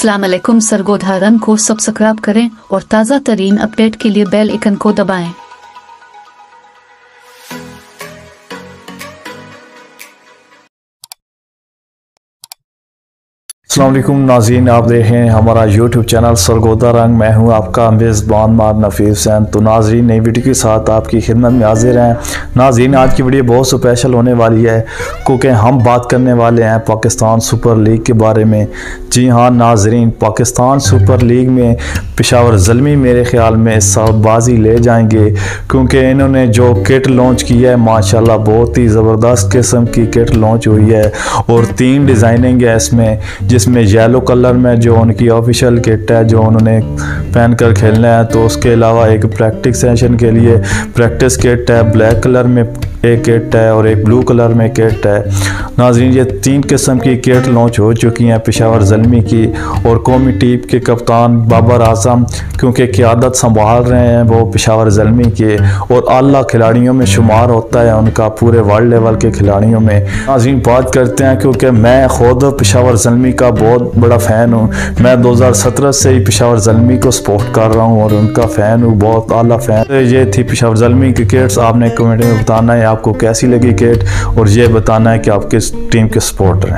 अस्सलाम वालेकुम। सरगोधा रन को सब्सक्राइब करें और ताज़ा तरीन अपडेट के लिए बेल आइकन को दबाएं। अस्सलाम वालेकुम नाज़रीन, आप देख रहे हैं हमारा यूट्यूब चैनल सरगोधा रंग। मैं हूं आपका मेज़बान नफ़ीस हुसैन। तो नाज़रीन, नई वीडियो के साथ आपकी खिदमत में हाजिर हैं। नाज़रीन, आज की वीडियो बहुत स्पेशल होने वाली है क्योंकि हम बात करने वाले हैं पाकिस्तान सुपर लीग के बारे में। जी हाँ नाज़रीन, पाकिस्तान सुपर लीग में पेशावर ज़ल्मी मेरे ख्याल में इस साल बाजी ले जाएंगे क्योंकि इन्होंने जो किट लॉन्च की है माशाल्लाह बहुत ही ज़बरदस्त किस्म की किट लॉन्च हुई है और 3 डिज़ाइनिंग है इसमें, जिसमें येलो कलर में जो उनकी ऑफिशियल किट है जो उन्होंने पहन कर खेलना है, तो उसके अलावा एक प्रैक्टिस सेशन के लिए प्रैक्टिस किट है, ब्लैक कलर में एक किट है और एक ब्लू कलर में किट है। नाज़रीन, ये 3 किस्म की किट लॉन्च हो चुकी हैं पेशावर ज़ल्मी की, और कौमी टीम के कप्तान बाबर आजम क्योंकि क़यादत संभाल रहे हैं वो पेशावर ज़ल्मी के, और आला खिलाड़ियों में शुमार होता है उनका पूरे वर्ल्ड लेवल के खिलाड़ियों में। नाज़रीन, बात करते हैं क्योंकि मैं खुद पेशावर ज़ल्मी का बहुत बड़ा फ़ैन हूँ। मैं 2017 से ही पेशावर ज़ल्मी को सपोर्ट कर रहा हूँ और उनका फ़ैन हूँ, बहुत आला फ़ैन। तो ये थी पेशावर ज़ल्मी की किट्स। आपने कमेंट में बताना है आपको कैसी लगी किट, और ये बताना है कि आप किस टीम के सपोर्टर हैं।